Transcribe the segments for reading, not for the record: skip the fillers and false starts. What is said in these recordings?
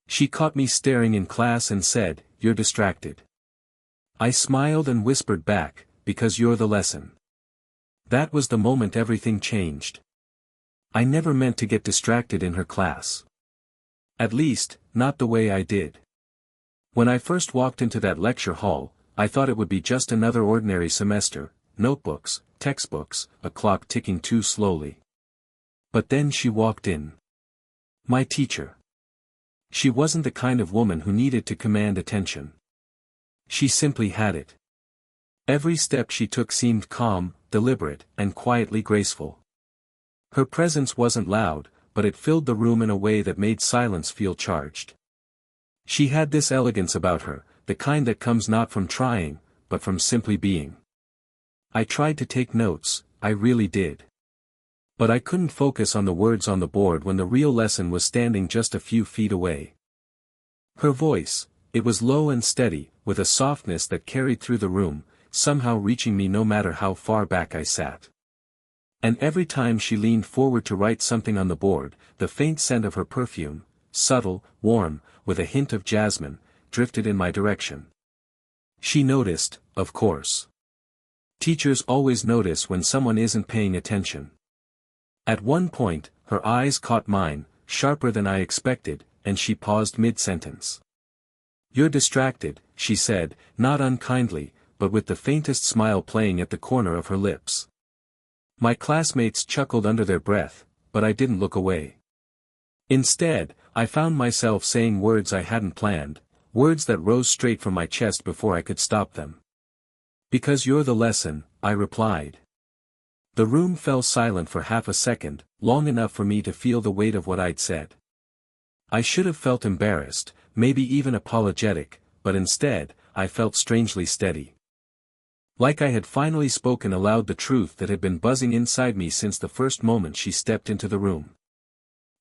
She caught me staring in class and said, "You're distracted." I smiled and whispered back, "Because you're the lesson." That was the moment everything changed. I never meant to get distracted in her class. At least, not the way I did. When I first walked into that lecture hall, I thought it would be just another ordinary semester, notebooks, textbooks, a clock ticking too slowly. But then she walked in. My teacher. She wasn't the kind of woman who needed to command attention. She simply had it. Every step she took seemed calm, deliberate, and quietly graceful. Her presence wasn't loud, but it filled the room in a way that made silence feel charged. She had this elegance about her, the kind that comes not from trying, but from simply being. I tried to take notes, I really did. But I couldn't focus on the words on the board when the real lesson was standing just a few feet away. Her voice, it was low and steady, with a softness that carried through the room, somehow reaching me no matter how far back I sat. And every time she leaned forward to write something on the board, the faint scent of her perfume, subtle, warm, with a hint of jasmine, drifted in my direction. She noticed, of course. Teachers always notice when someone isn't paying attention. At one point, her eyes caught mine, sharper than I expected, and she paused mid-sentence. "You're distracted," she said, not unkindly, but with the faintest smile playing at the corner of her lips. My classmates chuckled under their breath, but I didn't look away. Instead, I found myself saying words I hadn't planned, words that rose straight from my chest before I could stop them. "Because you're the lesson," I replied. The room fell silent for half a second, long enough for me to feel the weight of what I'd said. I should have felt embarrassed, maybe even apologetic, but instead, I felt strangely steady. Like I had finally spoken aloud the truth that had been buzzing inside me since the first moment she stepped into the room.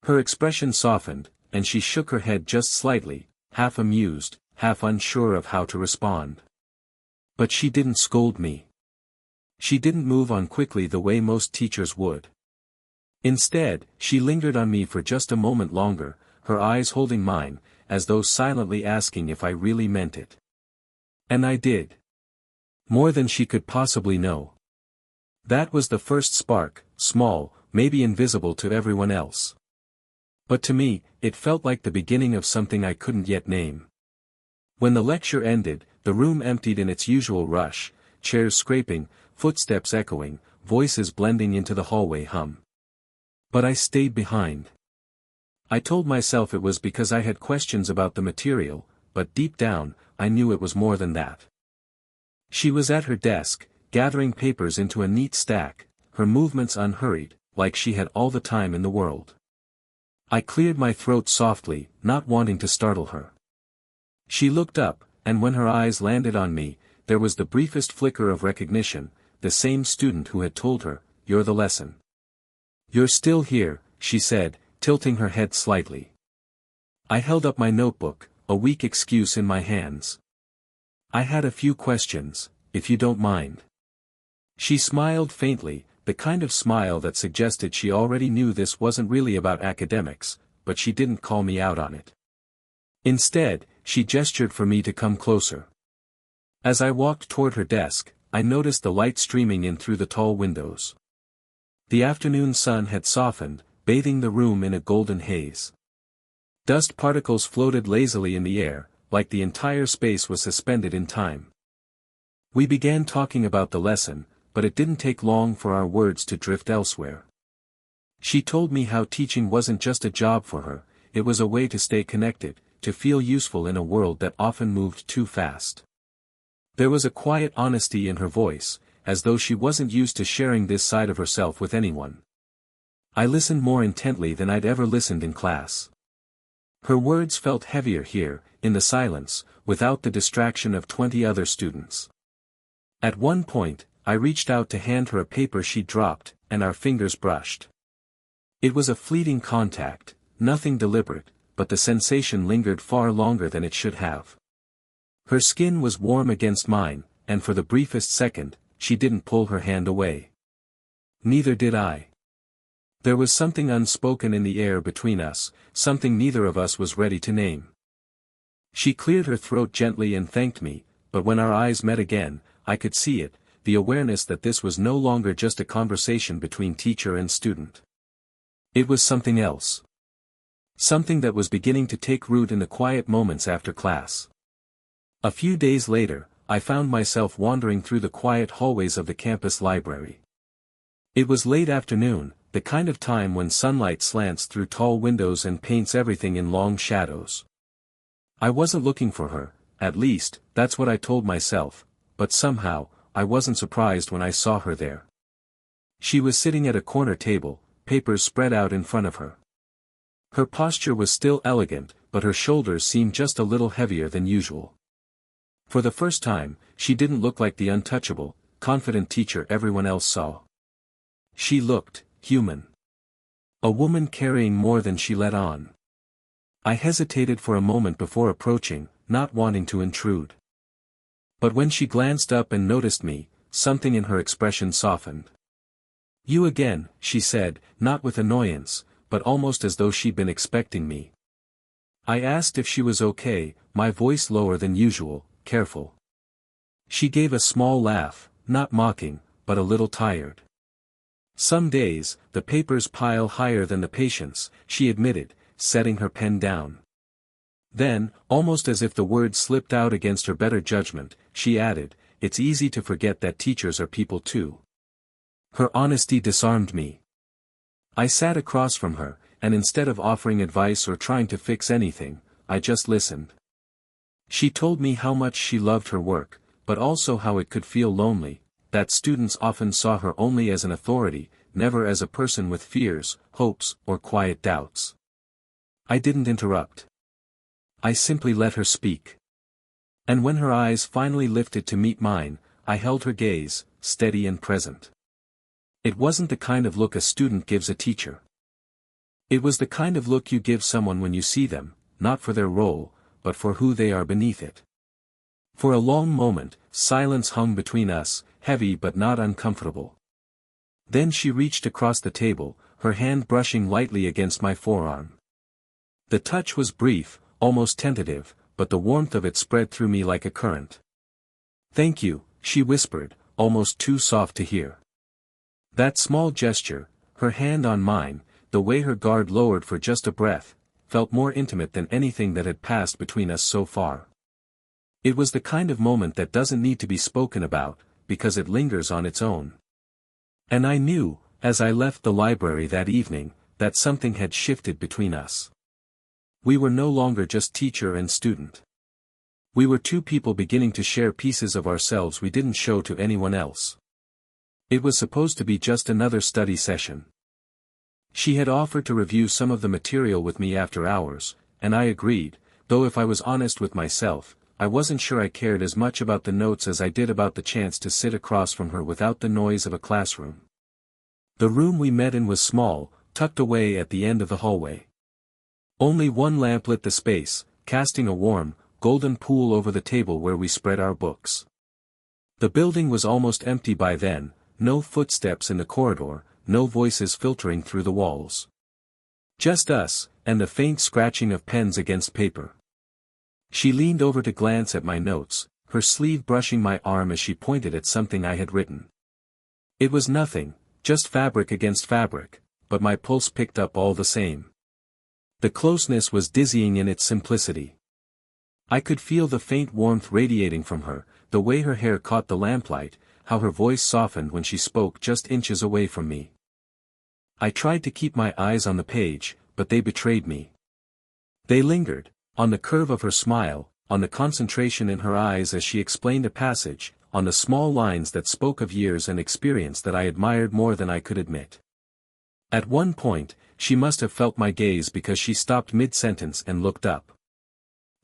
Her expression softened, and she shook her head just slightly, half amused, half unsure of how to respond. But she didn't scold me. She didn't move on quickly the way most teachers would. Instead, she lingered on me for just a moment longer, her eyes holding mine, as though silently asking if I really meant it. And I did. More than she could possibly know. That was the first spark, small, maybe invisible to everyone else. But to me, it felt like the beginning of something I couldn't yet name. When the lecture ended, the room emptied in its usual rush, chairs scraping, footsteps echoing, voices blending into the hallway hum. But I stayed behind. I told myself it was because I had questions about the material, but deep down, I knew it was more than that. She was at her desk, gathering papers into a neat stack, her movements unhurried, like she had all the time in the world. I cleared my throat softly, not wanting to startle her. She looked up, and when her eyes landed on me, there was the briefest flicker of recognition, the same student who had told her, "You're the lesson." "You're still here," she said, tilting her head slightly. I held up my notebook, a weak excuse in my hands. "I had a few questions, if you don't mind." She smiled faintly, the kind of smile that suggested she already knew this wasn't really about academics, but she didn't call me out on it. Instead, she gestured for me to come closer. As I walked toward her desk, I noticed the light streaming in through the tall windows. The afternoon sun had softened, bathing the room in a golden haze. Dust particles floated lazily in the air, like the entire space was suspended in time. We began talking about the lesson, but it didn't take long for our words to drift elsewhere. She told me how teaching wasn't just a job for her, it was a way to stay connected, to feel useful in a world that often moved too fast. There was a quiet honesty in her voice, as though she wasn't used to sharing this side of herself with anyone. I listened more intently than I'd ever listened in class. Her words felt heavier here, in the silence, without the distraction of 20 other students. At one point, I reached out to hand her a paper she'd dropped, and our fingers brushed. It was a fleeting contact, nothing deliberate, but the sensation lingered far longer than it should have. Her skin was warm against mine, and for the briefest second, she didn't pull her hand away. Neither did I. There was something unspoken in the air between us, something neither of us was ready to name. She cleared her throat gently and thanked me, but when our eyes met again, I could see it, the awareness that this was no longer just a conversation between teacher and student. It was something else. Something that was beginning to take root in the quiet moments after class. A few days later, I found myself wandering through the quiet hallways of the campus library. It was late afternoon, the kind of time when sunlight slants through tall windows and paints everything in long shadows. I wasn't looking for her, at least, that's what I told myself, but somehow, I wasn't surprised when I saw her there. She was sitting at a corner table, papers spread out in front of her. Her posture was still elegant, but her shoulders seemed just a little heavier than usual. For the first time, she didn't look like the untouchable, confident teacher everyone else saw. She looked human. A woman carrying more than she let on. I hesitated for a moment before approaching, not wanting to intrude. But when she glanced up and noticed me, something in her expression softened. "You again," she said, not with annoyance, but almost as though she'd been expecting me. I asked if she was okay, my voice lower than usual, careful. She gave a small laugh, not mocking, but a little tired. "Some days, the papers pile higher than the patience," she admitted, setting her pen down. Then, almost as if the words slipped out against her better judgment, she added, "It's easy to forget that teachers are people too." Her honesty disarmed me. I sat across from her, and instead of offering advice or trying to fix anything, I just listened. She told me how much she loved her work, but also how it could feel lonely, that students often saw her only as an authority, never as a person with fears, hopes, or quiet doubts. I didn't interrupt. I simply let her speak. And when her eyes finally lifted to meet mine, I held her gaze, steady and present. It wasn't the kind of look a student gives a teacher. It was the kind of look you give someone when you see them, not for their role, but for who they are beneath it. For a long moment, silence hung between us, heavy but not uncomfortable. Then she reached across the table, her hand brushing lightly against my forearm. The touch was brief, almost tentative, but the warmth of it spread through me like a current. "Thank you," she whispered, almost too soft to hear. That small gesture, her hand on mine, the way her guard lowered for just a breath, felt more intimate than anything that had passed between us so far. It was the kind of moment that doesn't need to be spoken about, because it lingers on its own. And I knew, as I left the library that evening, that something had shifted between us. We were no longer just teacher and student. We were two people beginning to share pieces of ourselves we didn't show to anyone else. It was supposed to be just another study session. She had offered to review some of the material with me after hours, and I agreed, though if I was honest with myself, I wasn't sure I cared as much about the notes as I did about the chance to sit across from her without the noise of a classroom. The room we met in was small, tucked away at the end of the hallway. Only one lamp lit the space, casting a warm, golden pool over the table where we spread our books. The building was almost empty by then, no footsteps in the corridor, no voices filtering through the walls. Just us, and the faint scratching of pens against paper. She leaned over to glance at my notes, her sleeve brushing my arm as she pointed at something I had written. It was nothing, just fabric against fabric, but my pulse picked up all the same. The closeness was dizzying in its simplicity. I could feel the faint warmth radiating from her, the way her hair caught the lamplight, how her voice softened when she spoke just inches away from me. I tried to keep my eyes on the page, but they betrayed me. They lingered, on the curve of her smile, on the concentration in her eyes as she explained a passage, on the small lines that spoke of years and experience that I admired more than I could admit. At one point, she must have felt my gaze because she stopped mid-sentence and looked up.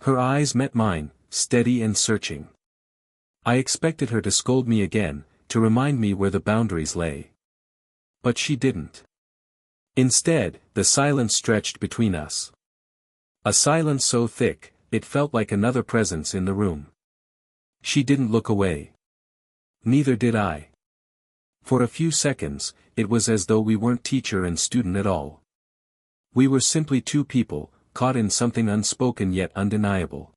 Her eyes met mine, steady and searching. I expected her to scold me again, to remind me where the boundaries lay. But she didn't. Instead, the silence stretched between us. A silence so thick, it felt like another presence in the room. She didn't look away. Neither did I. For a few seconds, it was as though we weren't teacher and student at all. We were simply two people, caught in something unspoken yet undeniable.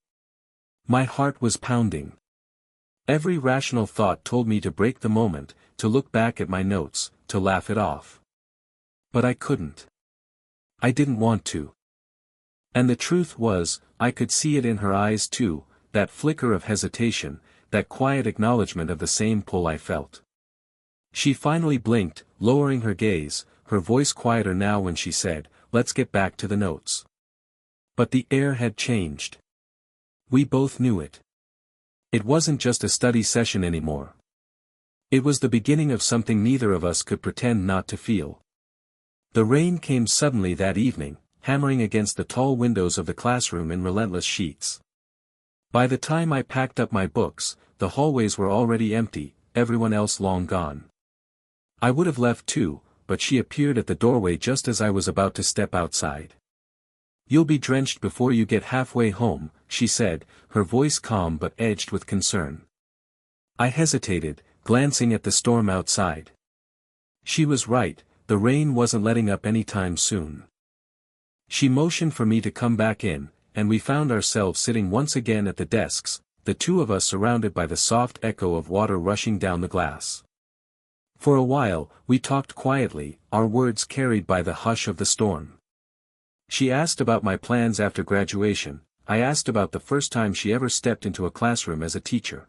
My heart was pounding. Every rational thought told me to break the moment, to look back at my notes, to laugh it off. But I couldn't. I didn't want to. And the truth was, I could see it in her eyes too, that flicker of hesitation, that quiet acknowledgement of the same pull I felt. She finally blinked, lowering her gaze, her voice quieter now when she said, "Let's get back to the notes." But the air had changed. We both knew it. It wasn't just a study session anymore. It was the beginning of something neither of us could pretend not to feel. The rain came suddenly that evening, hammering against the tall windows of the classroom in relentless sheets. By the time I packed up my books, the hallways were already empty, everyone else long gone. I would have left too, but she appeared at the doorway just as I was about to step outside. "You'll be drenched before you get halfway home," she said, her voice calm but edged with concern. I hesitated, glancing at the storm outside. She was right, the rain wasn't letting up any time soon. She motioned for me to come back in, and we found ourselves sitting once again at the desks, the two of us surrounded by the soft echo of water rushing down the glass. For a while, we talked quietly, our words carried by the hush of the storm. She asked about my plans after graduation, I asked about the first time she ever stepped into a classroom as a teacher.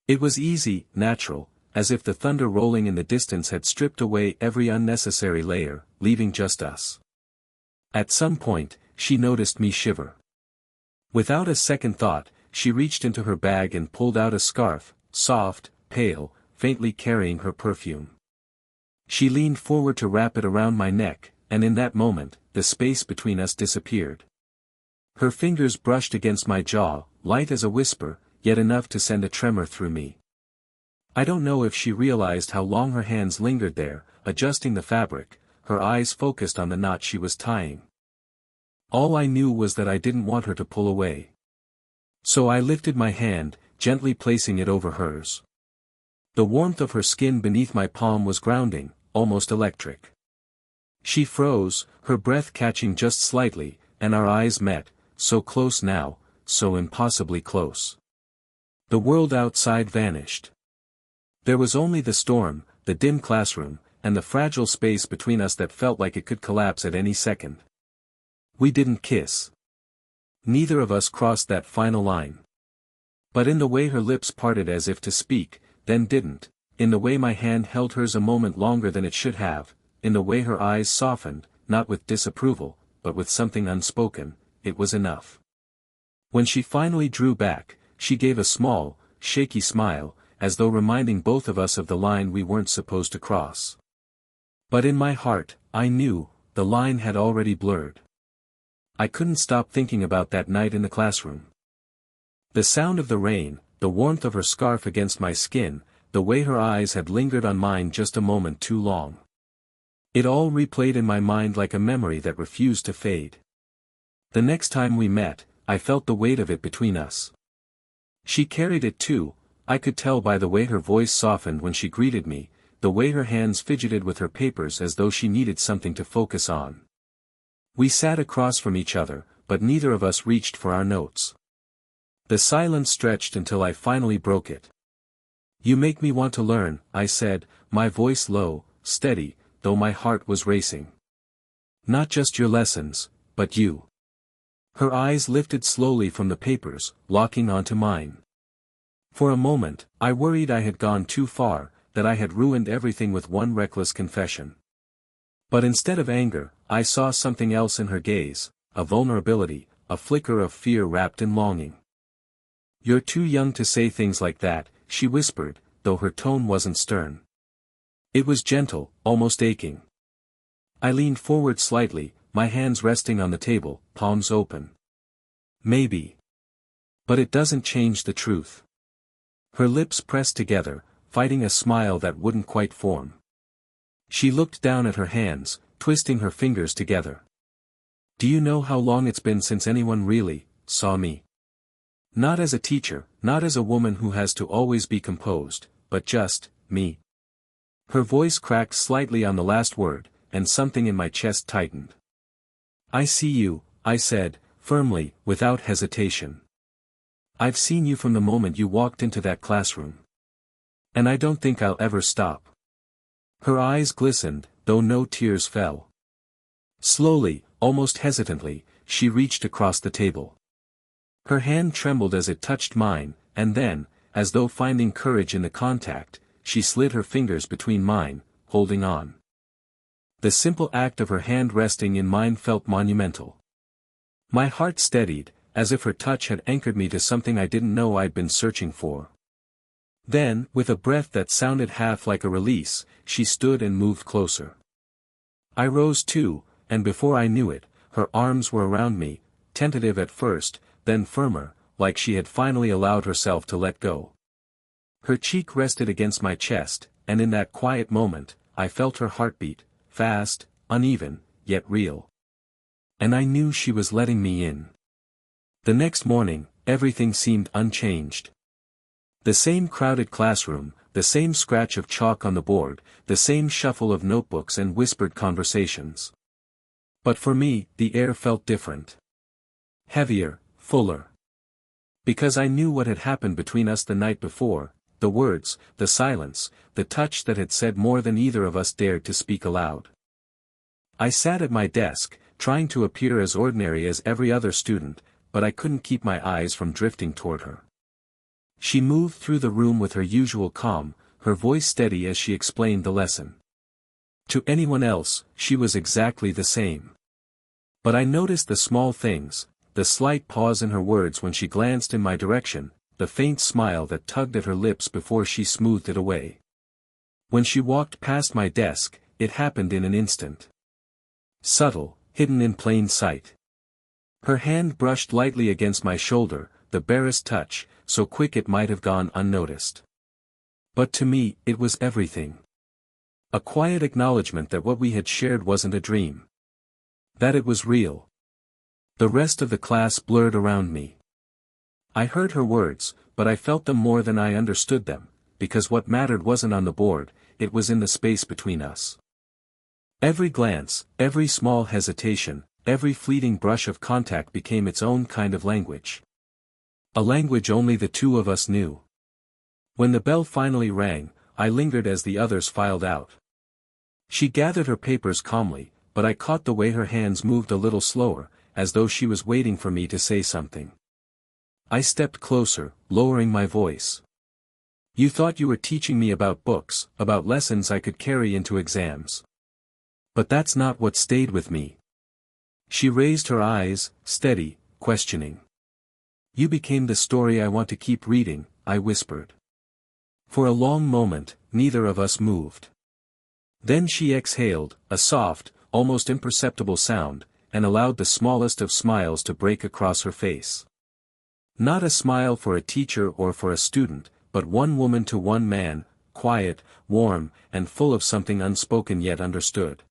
It was easy, natural, as if the thunder rolling in the distance had stripped away every unnecessary layer, leaving just us. At some point, she noticed me shiver. Without a second thought, she reached into her bag and pulled out a scarf, soft, pale, faintly carrying her perfume. She leaned forward to wrap it around my neck, and in that moment, the space between us disappeared. Her fingers brushed against my jaw, light as a whisper, yet enough to send a tremor through me. I don't know if she realized how long her hands lingered there, adjusting the fabric, her eyes focused on the knot she was tying. All I knew was that I didn't want her to pull away. So I lifted my hand, gently placing it over hers. The warmth of her skin beneath my palm was grounding, almost electric. She froze, her breath catching just slightly, and our eyes met, so close now, so impossibly close. The world outside vanished. There was only the storm, the dim classroom, and the fragile space between us that felt like it could collapse at any second. We didn't kiss. Neither of us crossed that final line. But in the way her lips parted as if to speak, then didn't, in the way my hand held hers a moment longer than it should have, in the way her eyes softened, not with disapproval, but with something unspoken, it was enough. When she finally drew back, she gave a small, shaky smile, as though reminding both of us of the line we weren't supposed to cross. But in my heart, I knew, the line had already blurred. I couldn't stop thinking about that night in the classroom. The sound of the rain, the warmth of her scarf against my skin, the way her eyes had lingered on mine just a moment too long. It all replayed in my mind like a memory that refused to fade. The next time we met, I felt the weight of it between us. She carried it too, I could tell by the way her voice softened when she greeted me, the way her hands fidgeted with her papers as though she needed something to focus on. We sat across from each other, but neither of us reached for our notes. The silence stretched until I finally broke it. "You make me want to learn," I said, my voice low, steady, though my heart was racing. "Not just your lessons, but you." Her eyes lifted slowly from the papers, locking onto mine. For a moment, I worried I had gone too far, that I had ruined everything with one reckless confession. But instead of anger, I saw something else in her gaze, a vulnerability, a flicker of fear wrapped in longing. "You're too young to say things like that," she whispered, though her tone wasn't stern. It was gentle, almost aching. I leaned forward slightly, my hands resting on the table, palms open. "Maybe. But it doesn't change the truth." Her lips pressed together, fighting a smile that wouldn't quite form. She looked down at her hands, twisting her fingers together. "Do you know how long it's been since anyone really saw me? Not as a teacher, not as a woman who has to always be composed, but just me." Her voice cracked slightly on the last word, and something in my chest tightened. "I see you," I said, firmly, without hesitation. I've seen you from the moment you walked into that classroom. And I don't think I'll ever stop." Her eyes glistened, though no tears fell. Slowly, almost hesitantly, she reached across the table. Her hand trembled as it touched mine, and then, as though finding courage in the contact, she slid her fingers between mine, holding on. The simple act of her hand resting in mine felt monumental. My heart steadied, as if her touch had anchored me to something I didn't know I'd been searching for. Then, with a breath that sounded half like a release, she stood and moved closer. I rose too, and before I knew it, her arms were around me, tentative at first, then firmer, like she had finally allowed herself to let go. Her cheek rested against my chest, and in that quiet moment, I felt her heartbeat, fast, uneven, yet real. And I knew she was letting me in. The next morning, everything seemed unchanged. The same crowded classroom, the same scratch of chalk on the board, the same shuffle of notebooks and whispered conversations. But for me, the air felt different. Heavier, fuller. Because I knew what had happened between us the night before, the words, the silence, the touch that had said more than either of us dared to speak aloud. I sat at my desk, trying to appear as ordinary as every other student, but I couldn't keep my eyes from drifting toward her. She moved through the room with her usual calm, her voice steady as she explained the lesson. To anyone else, she was exactly the same. But I noticed the small things, the slight pause in her words when she glanced in my direction, the faint smile that tugged at her lips before she smoothed it away. When she walked past my desk, it happened in an instant. Subtle, hidden in plain sight. Her hand brushed lightly against my shoulder, the barest touch, so quick it might have gone unnoticed. But to me, it was everything. A quiet acknowledgement that what we had shared wasn't a dream. That it was real. The rest of the class blurred around me. I heard her words, but I felt them more than I understood them, because what mattered wasn't on the board, it was in the space between us. Every glance, every small hesitation, every fleeting brush of contact became its own kind of language. A language only the two of us knew. When the bell finally rang, I lingered as the others filed out. She gathered her papers calmly, but I caught the way her hands moved a little slower, as though she was waiting for me to say something. I stepped closer, lowering my voice. "You thought you were teaching me about books, about lessons I could carry into exams. But that's not what stayed with me." She raised her eyes, steady, questioning. "You became the story I want to keep reading," I whispered. For a long moment, neither of us moved. Then she exhaled, a soft, almost imperceptible sound, and allowed the smallest of smiles to break across her face. Not a smile for a teacher or for a student, but one woman to one man, quiet, warm, and full of something unspoken yet understood.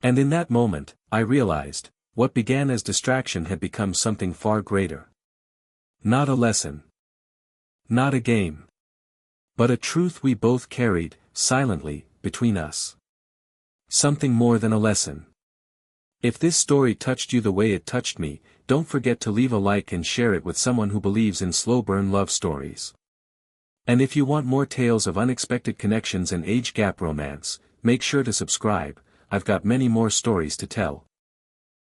And in that moment, I realized, what began as distraction had become something far greater. Not a lesson. Not a game. But a truth we both carried, silently, between us. Something more than a lesson. If this story touched you the way it touched me, don't forget to leave a like and share it with someone who believes in slow burn love stories. And if you want more tales of unexpected connections and age gap romance, make sure to subscribe. I've got many more stories to tell.